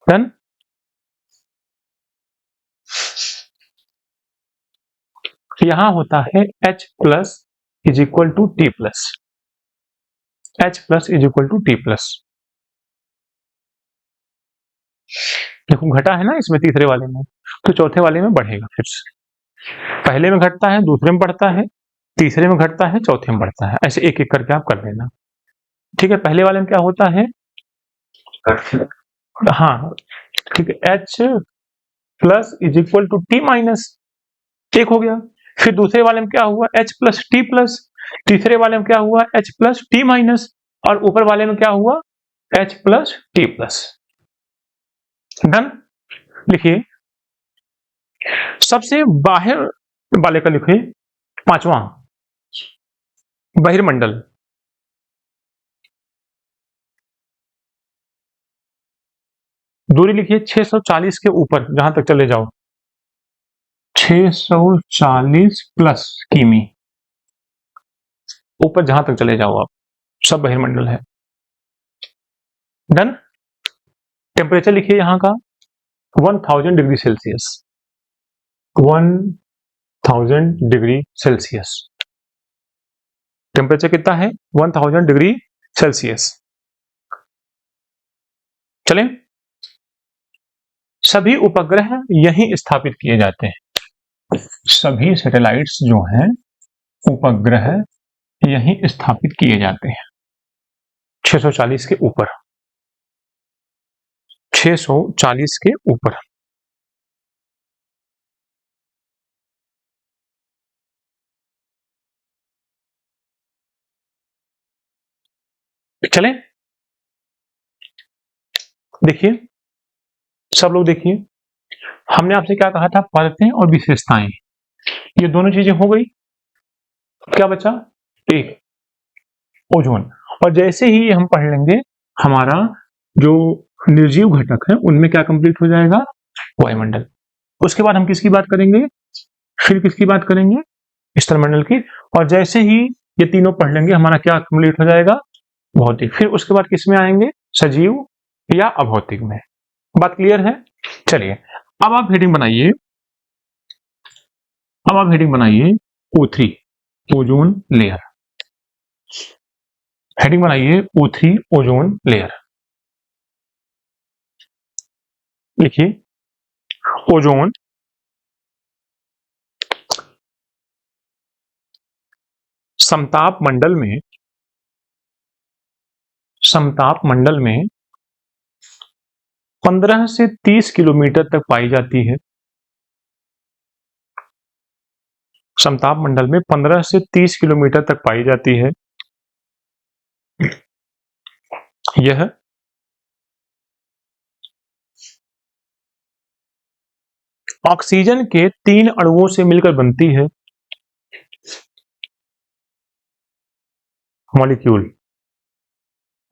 डन। यहां होता है H plus is equal to T plus, H plus is equal to T plus. देखो घटा है ना इसमें तीसरे वाले में, तो चौथे वाले में बढ़ेगा फिर से, पहले में घटता है, दूसरे में बढ़ता है, तीसरे में घटता है, चौथे में बढ़ता है, ऐसे एक एक करके आप कर लेना। ठीक है, पहले वाले में क्या होता है? हाँ, ठीक है, H plus is equal to T minus, एक हो गया। फिर दूसरे वाले में क्या हुआ, H प्लस T प्लस, तीसरे वाले में क्या हुआ, H प्लस T माइनस, और ऊपर वाले में क्या हुआ, H plus T plus. Done. लिखिए सबसे बाहर वाले का लिखिए, पांचवा बहिर्मंडल, दूरी लिखिए 640 के ऊपर, जहां तक चले जाओ 640 प्लस किमी ऊपर जहां तक चले जाओ आप, सब बहिर्मंडल है। डन। टेम्परेचर लिखिए यहां का 1000 degree Celsius, 1000 degree Celsius. Temperature कितना है, 1000 डिग्री सेल्सियस। चलें, सभी उपग्रह यहीं स्थापित किए जाते हैं, सभी सैटेलाइट्स जो हैं उपग्रह यहीं स्थापित किए जाते हैं 640 के ऊपर, 640 के ऊपर। चलें, देखिए सब लोग देखिए, हमने आपसे क्या कहा था, परतें और विशेषताएं, ये दोनों चीजें हो गई। क्या बचा, एक ओजोन। और जैसे ही हम पढ़ लेंगे हमारा जो निर्जीव घटक है उनमें क्या कंप्लीट हो जाएगा, वायुमंडल। उसके बाद हम किसकी बात करेंगे, फिर किसकी बात करेंगे, स्थलमंडल की। और जैसे ही ये तीनों पढ़ लेंगे हमारा क्या कंप्लीट हो जाएगा, भौतिक। फिर उसके बाद किस में आएंगे, सजीव या अभौतिक में। बात क्लियर है। चलिए अब आप हेडिंग बनाइए, अब आप हेडिंग बनाइए O3 ओजोन लेयर, हेडिंग बनाइए O3 ओजोन लेयर। लिखिए ओजोन समताप मंडल में, समताप मंडल में 15 से 30 किलोमीटर तक पाई जाती है। समताप मंडल में 15 से 30 किलोमीटर तक पाई जाती है। यह ऑक्सीजन के 3 अणुओं से मिलकर बनती है, मॉलिक्यूल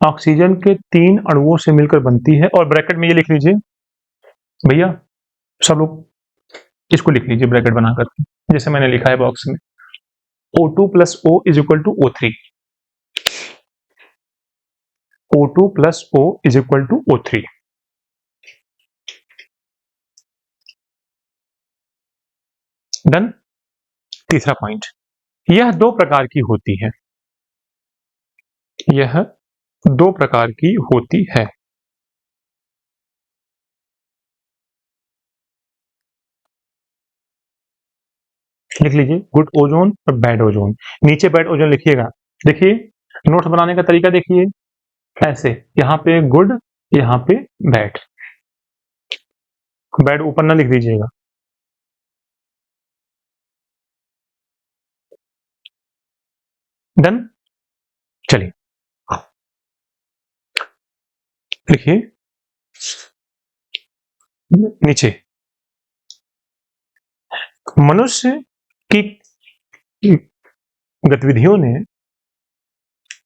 ऑक्सीजन के 3 अणुओं से मिलकर बनती है। और ब्रैकेट में ये लिख लीजिए भैया, सब लोग इसको लिख लीजिए ब्रैकेट बनाकर, जैसे मैंने लिखा है बॉक्स में, O2 plus O is equal to O3, O2 plus O is equal to O3। Done. तीसरा पॉइंट, यह दो प्रकार की होती है, यह दो प्रकार की होती है। लिख लीजिए गुड ओजोन और बैड ओजोन, नीचे बैड ओजोन लिखिएगा। देखिए नोट्स बनाने का तरीका देखिए, ऐसे यहां पे गुड, यहां पे बैड, बैड ऊपर ना लिख दीजिएगा। डन। चलिए लिखिए नीचे, मनुष्य की गतिविधियों ने,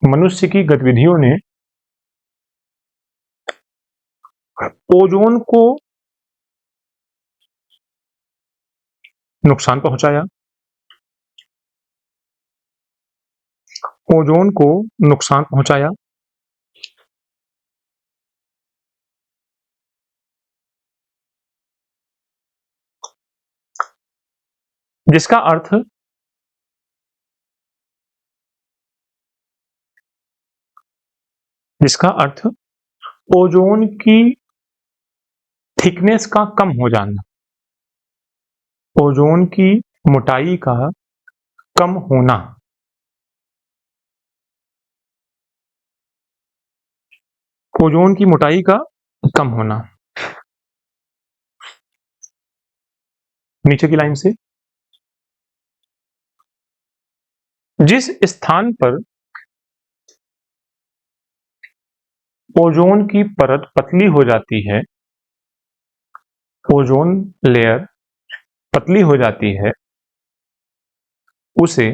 मनुष्य की गतिविधियों ने ओजोन को नुकसान पहुंचाया, ओजोन को नुकसान पहुंचाया। जिसका अर्थ, जिसका अर्थ ओजोन की थिकनेस का कम हो जाना, ओजोन की मोटाई का कम होना, ओजोन की मोटाई का कम होना। नीचे की लाइन से, जिस स्थान पर ओजोन की परत पतली हो जाती है, ओजोन लेयर पतली हो जाती है, उसे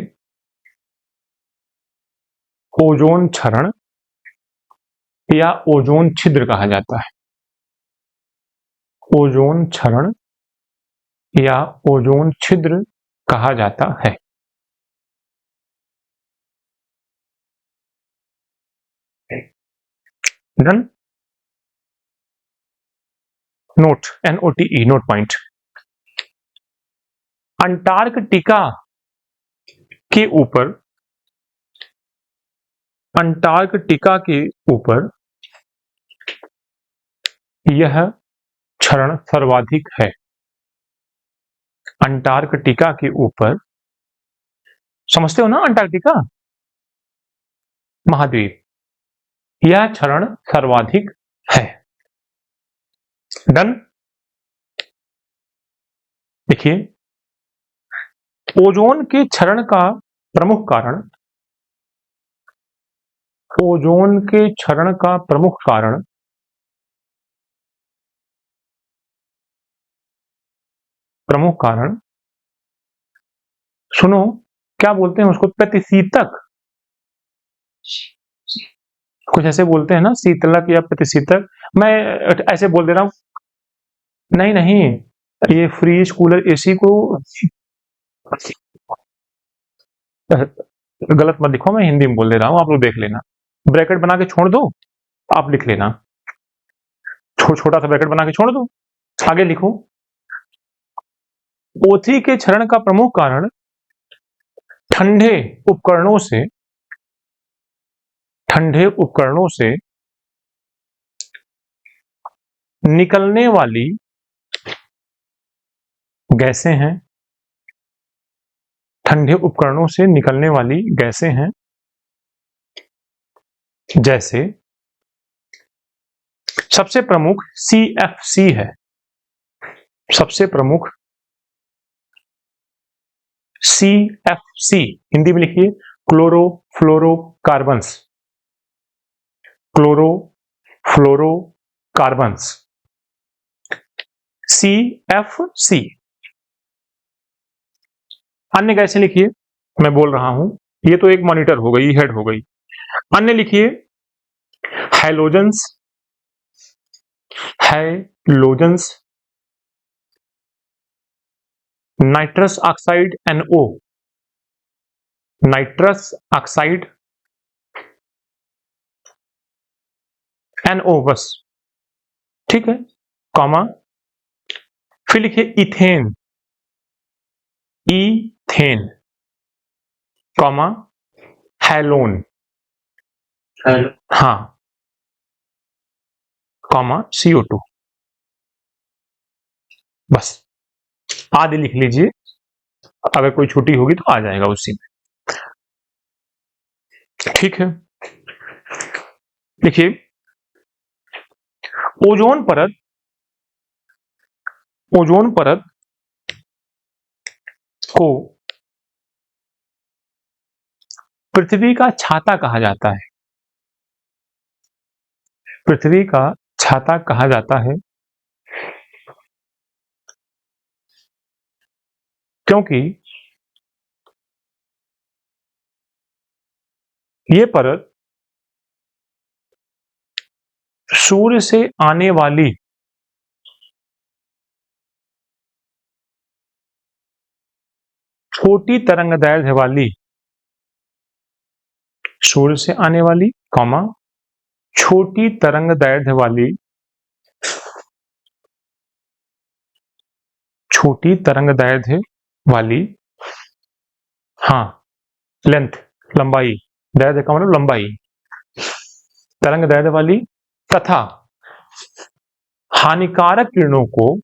ओजोन क्षरण या ओजोन छिद्र कहा जाता है। ओजोन क्षरण या ओजोन छिद्र कहा जाता है। Done. Note, NOTE, note point. Antarctica के ऊपर, अंटार्कटिका के ऊपर यह क्षरण सर्वाधिक है। अंटार्कटिका के ऊपर, समझते हो ना अंटार्कटिका महाद्वीप, यह क्षरण सर्वाधिक है। डन। देखिए, ओजोन के क्षरण का प्रमुख कारण, ओजोन के क्षरण का प्रमुख कारण सुनो, क्या बोलते हैं उसको, प्रतिशीतक, कुछ ऐसे बोलते हैं ना, शीतलक या प्रतिशीतक। मैं ऐसे बोल दे रहा हूं। नहीं नहीं, ये फ्रीज कूलर एसी को गलत मत लिखो, मैं हिंदी में बोल दे रहा हूं, आप लोग देख लेना। ब्रैकेट बना के छोड़ दो, आप लिख लेना, छोटा सा ब्रैकेट बना के छोड़ दो, आगे लिखो। O3 के क्षरण का प्रमुख कारण ठंडे उपकरणों से निकलने वाली गैसें हैं। ठंडे उपकरणों से निकलने वाली गैसें हैं, जैसे सबसे प्रमुख CFC है। सबसे प्रमुख CFC, हिंदी में लिखिए क्लोरोफ्लोरोकार्बन्स। Chlorofluorocarbons, CFC। अन्य गैसें लिखिए, मैं बोल रहा हूं, ये तो एक मॉनिटर हो गई, हेड हो गई। अन्य लिखिए, halogens, nitrous oxide NO, nitrous oxide NO, बस, ठीक है, कॉमा। फिर लिखिए इथेन, ईथेन, कॉमा, हैलोन, हाँ, कॉमा CO2, बस। आदि लिख लीजिए, अगर कोई छुट्टी होगी तो आ जाएगा उसी में, ठीक है। देखिए, ओजोन परत को पृथ्वी का छाता कहा जाता है। पृथ्वी का छाता कहा जाता है क्योंकि ये परत सूर्य से आने वाली छोटी तरंगदैर्ध्य वाली, सूर्य से आने वाली, कॉमा, छोटी तरंगदैर्ध्य वाली, छोटी तरंगदैर्ध्य वाली, हाँ, लेंथ, लंबाई, दैर्ध्य का मतलब लंबाई, तरंगदैर्ध्य वाली तथा हानिकारक किरणों को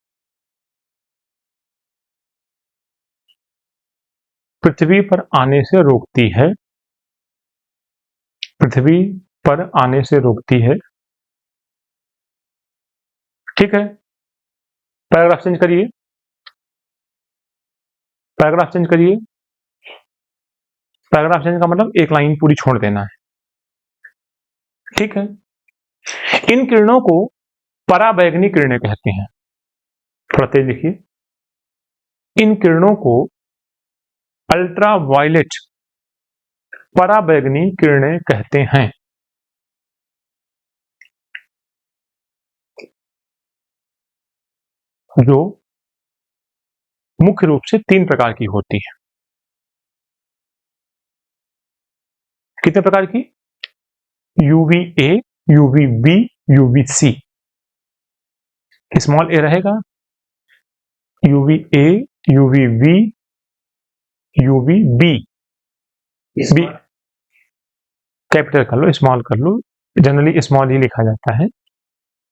पृथ्वी पर आने से रोकती है। पृथ्वी पर आने से रोकती है, ठीक है। पैराग्राफ चेंज करिए। पैराग्राफ चेंज करिए। पैराग्राफ चेंज का मतलब एक लाइन पूरी छोड़ देना है, ठीक है। इन किरणों को पराबैंगनी किरणें कहते हैं। थोड़ा तेज लिखिए। इन किरणों को अल्ट्रावायलेट पराबैंगनी किरणें कहते हैं। जो मुख्य रूप से 3 प्रकार की होती है। कितने प्रकार की? UVA, UVB, UVC। Small A रहेगा, UVA, UVB, UVB। B capital कर लो, स्मॉल कर लो, जनरली स्मॉल ही लिखा जाता है,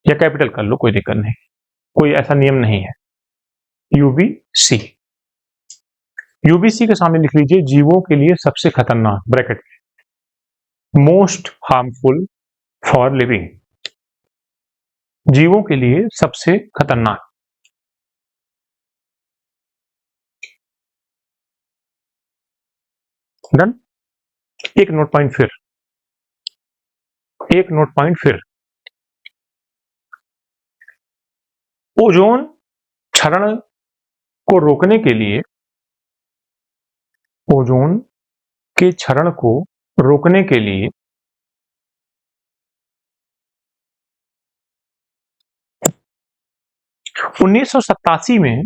या कैपिटल कर लो, कोई दिक्कत नहीं, कोई ऐसा नियम नहीं है। UVC। UVC के सामने लिख लीजिए जीवों के लिए सबसे खतरनाक, bracket most harmful for living. जीवों के लिए सबसे खतरनाक। डन। एक नोट पॉइंट फिर, एक नोट पॉइंट फिर। ओजोन क्षरण को रोकने के लिए, ओजोन के क्षरण को रोकने के लिए 1987 में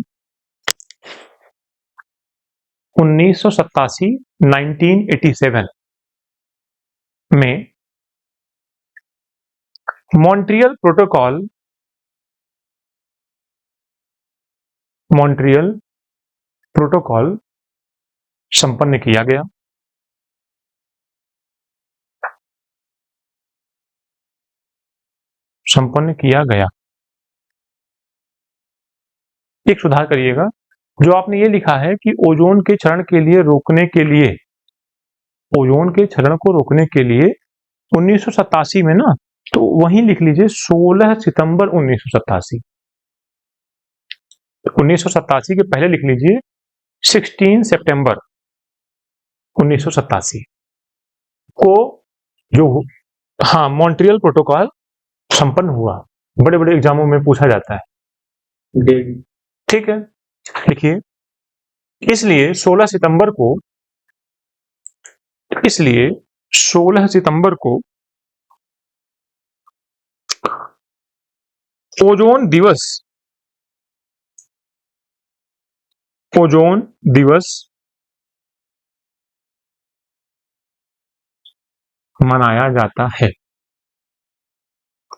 1987 में मॉन्ट्रियल प्रोटोकॉल संपन्न किया गया। संपन्न किया गया। एक सुधार करिएगा, जो आपने ये लिखा है कि ओजोन के क्षरण के लिए रोकने के लिए, ओजोन के क्षरण को रोकने के लिए 1987 में ना, तो वहीं लिख लीजिए 16 सितंबर 1987। 1987 के पहले लिख लीजिए 16 सितंबर 1987 को जो, हाँ, मॉन्ट्रियल प्रोटोकॉल संपन्न हुआ। बड़े बड़े एग्जामों में पूछा जाता है, ठीक है। लिखिए, इसलिए 16 सितंबर को, इसलिए 16 सितंबर को ओजोन दिवस, ओजोन दिवस मनाया जाता है।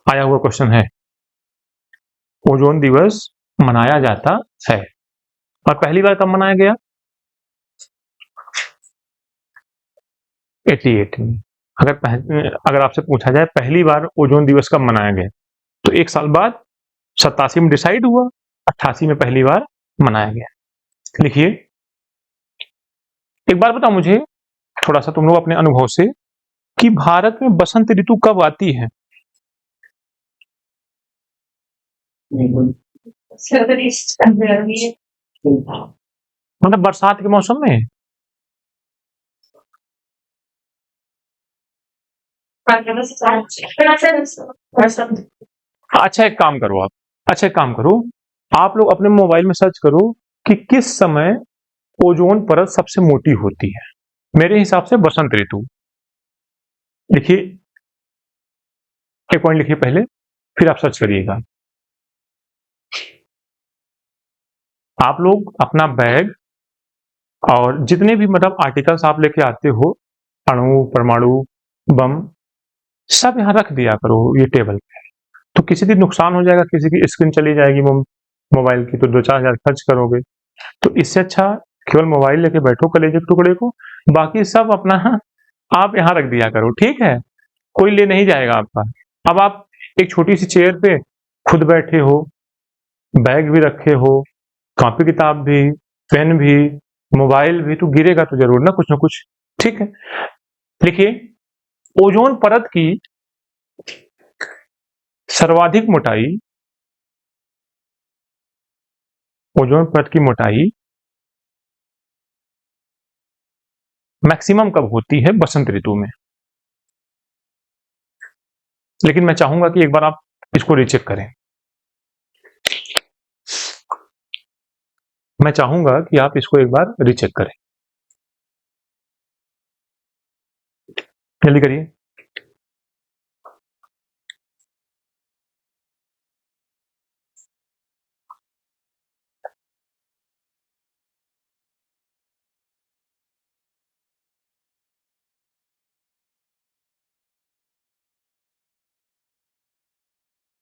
आया हुआ क्वेश्चन है, ओजोन दिवस मनाया जाता है। और पहली बार कब मनाया गया? 88 में। अगर आपसे पूछा जाए पहली बार ओजोन दिवस कब मनाया गया, तो 1 साल बाद 87 में डिसाइड हुआ, 88 में पहली बार मनाया गया। लिखिए, एक बार बताओ मुझे थोड़ा सा तुम लोग अपने अनुभव से कि भारत में बसंत ऋतु कब आती है? मतलब बरसात के मौसम में। अच्छा एक काम करो आप, आप लोग अपने मोबाइल में सर्च करो कि किस समय ओजोन परत सबसे मोटी होती है। मेरे हिसाब से बसंत ऋतु। लिखिए, एक पॉइंट लिखिए पहले, फिर आप सर्च करिएगा। आप लोग अपना बैग और जितने भी मतलब आर्टिकल्स आप लेके आते हो, अणु, परमाणु, बम, सब यहाँ रख दिया करो ये टेबल पे। तो किसी दिन नुकसान हो जाएगा, किसी की स्क्रीन चली जाएगी मोबाइल की, तो 2-4 हजार खर्च करोगे। तो इससे अच्छा केवल मोबाइल लेके बैठो कलेजे के टुकड़े को, बाकी सब अपना आप यहाँ रख दिया करो, ठीक है। कोई ले नहीं जाएगा आपका। अब आप एक छोटी सी चेयर पे खुद बैठे हो, बैग भी रखे हो, कॉपी किताब भी, पेन भी, मोबाइल भी, तो गिरेगा तो जरूर ना कुछ, ठीक है। लिखिए, ओजोन परत की सर्वाधिक मोटाई, ओजोन परत की मोटाई मैक्सिमम कब होती है? बसंत ऋतु में। लेकिन मैं चाहूंगा कि एक बार आप इसको रीचेक करें। मैं चाहूंगा कि आप इसको एक बार रीचेक करें। जल्दी करिए।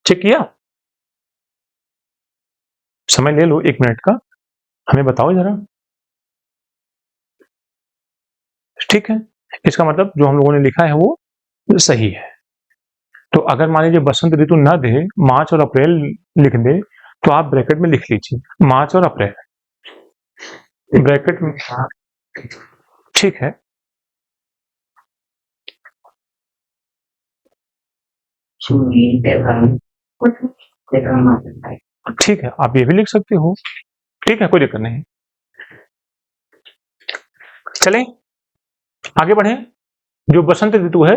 चेक किया? समय ले लो 1 मिनट का, हमें बताओ जरा। ठीक है, इसका मतलब जो हम लोगों ने लिखा है वो सही है। तो अगर मान लीजिए बसंत ऋतु ना दे, मार्च और अप्रैल लिख दे, तो आप ब्रैकेट में लिख लीजिए मार्च और अप्रैल, ब्रैकेट में। ठीक है, ठीक है, आप ये भी लिख सकते हो। ठीक है, कोई दिक्कत नहीं। चलें आगे बढ़े। जो बसंत ऋतु है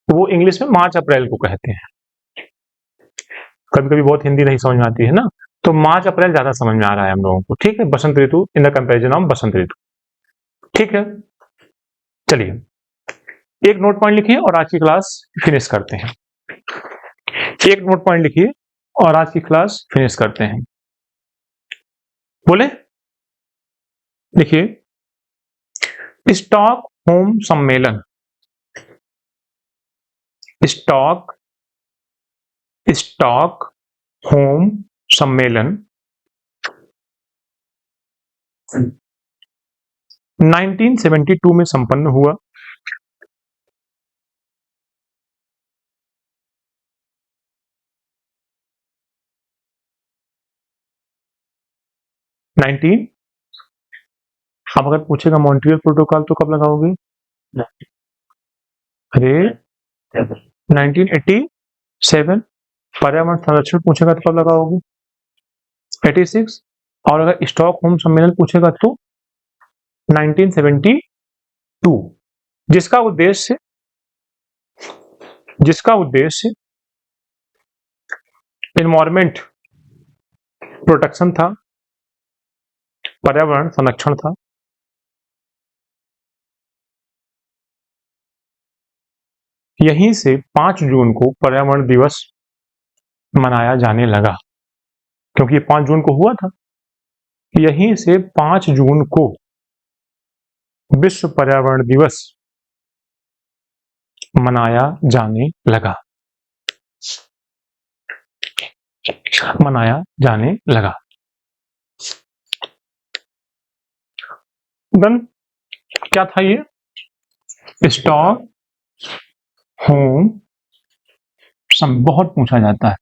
वो इंग्लिश में मार्च अप्रैल को कहते हैं। कभी कभी बहुत हिंदी नहीं समझ में आती है ना, तो मार्च अप्रैल ज्यादा समझ में आ रहा है हम लोगों को। ठीक है, बसंत ऋतु इन द कंपेरिजन ऑफ बसंत ऋतु। ठीक है, चलिए एक नोट पॉइंट लिखिए और आज की क्लास फिनिश करते हैं। एक नोट पॉइंट लिखिए और आज की क्लास फिनिश करते हैं। बोले लिखिए, स्टॉकहोम सम्मेलन। स्टॉकहोम सम्मेलन 1972 में संपन्न हुआ। अब अगर पूछेगा मॉन्ट्रियल प्रोटोकॉल तो कब लगाओगे? अरे 1987। पर्यावरण संरक्षण पूछेगा तो कब लगाओगे? 86। और अगर स्टॉकहोम सम्मेलन पूछेगा तो 1972। जिसका उद्देश्य एनवायरमेंट प्रोटेक्शन था, पर्यावरण संरक्षण था। यहीं से 5 जून को पर्यावरण दिवस मनाया जाने लगा, क्योंकि ये 5 जून को हुआ था। यहीं से 5 जून को विश्व पर्यावरण दिवस मनाया जाने लगा। देन क्या था ये? स्टॉक होम सम बहुत पूछा जाता है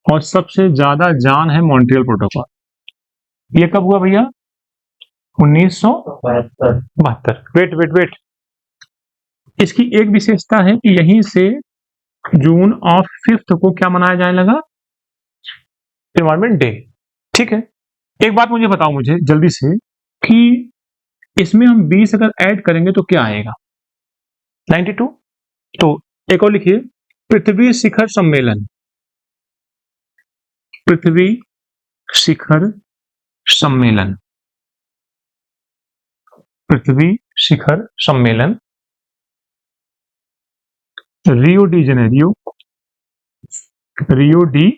और सबसे ज्यादा जान है मॉन्ट्रियल प्रोटोकॉल। ये कब हुआ भैया? 1972। वेट, इसकी एक विशेषता है कि यहीं से जून ऑफ 5th को क्या मनाया जाने लगा? Environment day. ठीक है, एक बात मुझे बताओ मुझे जल्दी से कि इसमें हम 20 अगर ऐड करेंगे तो क्या आएगा? 92। तो एक और लिखिए, पृथ्वी शिखर सम्मेलन। पृथ्वी शिखर सम्मेलन। पृथ्वी शिखर सम्मेलन Rio de Janeiro. Rio de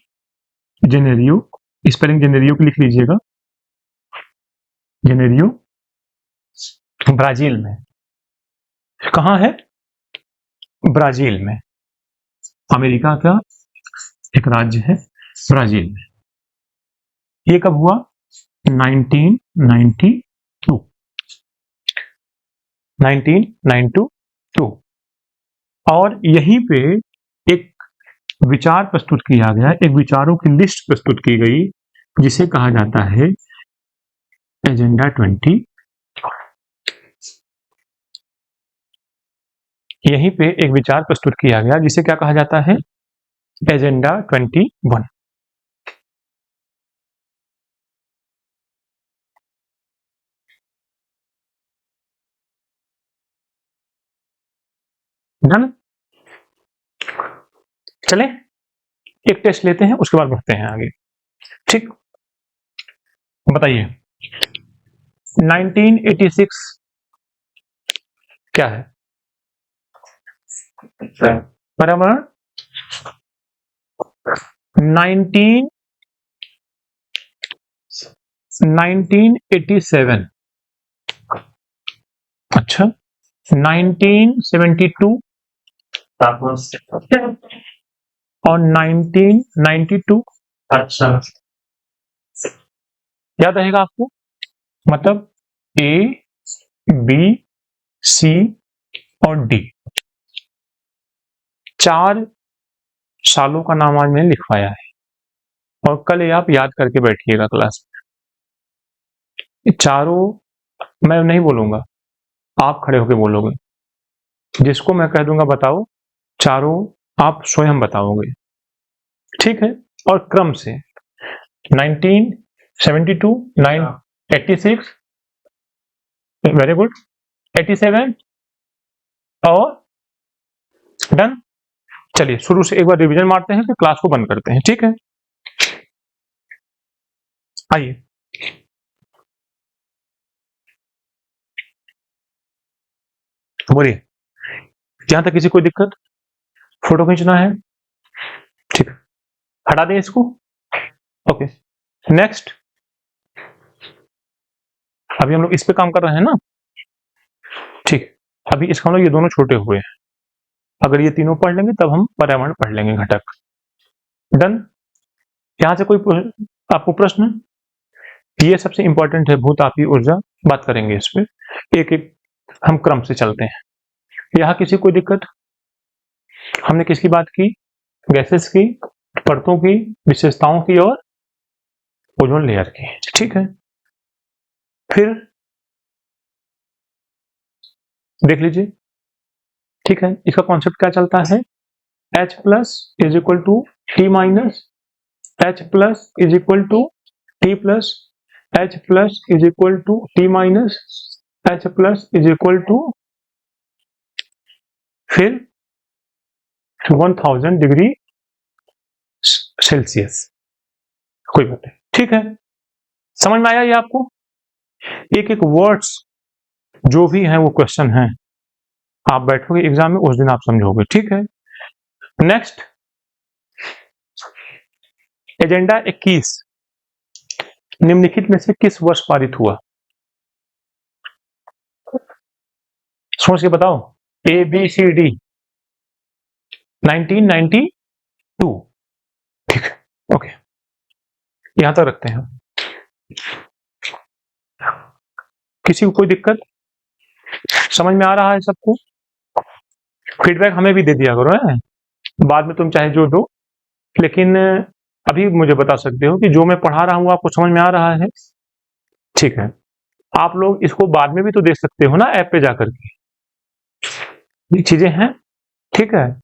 Janeiro, spelling Janeiro की लिख लीजिएगा। जेनेरियो ब्राजील में। कहां है? ब्राजील में। अमेरिका का एक राज्य है ब्राजील में। ये कब हुआ? 1992। 1992। और यहीं पे एक विचार प्रस्तुत किया गया, एक विचारों की लिस्ट प्रस्तुत की गई जिसे कहा जाता है एजेंडा 20। यहीं पे एक विचार प्रस्तुत किया गया जिसे क्या कहा जाता है? एजेंडा 21। डन। चले एक टेस्ट लेते हैं, उसके बाद बढ़ते हैं आगे। ठीक, बताइए 1986 क्या है? बराबर 1987। अच्छा 1972 और 1992 अच्छा याद रहेगा आपको? मतलब ए बी सी और डी, 4 सालों का नाम आज मैंने लिखवाया है और कल ये आप याद करके बैठिएगा क्लास में। ये चारों मैं नहीं बोलूंगा, आप खड़े होकर बोलोगे। जिसको मैं कह दूंगा बताओ, चारों आप स्वयं बताओगे। ठीक है, और क्रम से 1972, 986, वेरी गुड, 87 और डन। चलिए शुरू से एक बार रिवीजन मारते हैं, फिर क्लास को बंद करते हैं। ठीक है, आइए बोलिए, यहां तक किसी कोई दिक्कत? फोटो खींचना है? ठीक, हटा दें इसको। Okay, next. अभी हम लोग इस पे काम कर रहे हैं ना? ठीक, अभी इसका मतलब ये दोनों छोटे हुए हैं। अगर ये तीनों पढ़ लेंगे तब हम पर्यावरण पढ़ लेंगे, घटक। डन। यहां से कोई आपको प्रश्न? ये सबसे इंपॉर्टेंट है, भूतापीय ऊर्जा, बात करेंगे इस पे। एक एक हम क्रम से चलते हैं। यहाँ किसी कोई दिक्कत? हमने किसकी बात की? गैसेस की, परतों की, विशेषताओं की और ओजोन लेयर की। ठीक है, फिर देख लीजिए। ठीक है, इसका कॉन्सेप्ट क्या चलता है? H plus is equal to T minus, H plus is equal to T plus, H plus is equal to T minus, H plus is equal to फिर 1000 डिग्री सेल्सियस। कोई बात नहीं, ठीक है, समझ में आया ये आपको? एक एक वर्ड्स जो भी हैं वो क्वेश्चन हैं, आप बैठोगे एग्जाम में उस दिन आप समझोगे। ठीक है, नेक्स्ट एजेंडा 21 निम्नलिखित में से किस वर्ष पारित हुआ? सोच के बताओ। A B C D 1992। ठीक है, ओके, यहां तक रखते हैं। किसी को कोई दिक्कत? समझ में आ रहा है सबको? फीडबैक हमें भी दे दिया करो है, बाद में तुम चाहे जो दो, लेकिन अभी मुझे बता सकते हो कि जो मैं पढ़ा रहा हूं आपको समझ में आ रहा है? ठीक है, आप लोग इसको बाद में भी तो देख सकते हो ना ऐप पे जाकर के, ये चीजें हैं। ठीक है,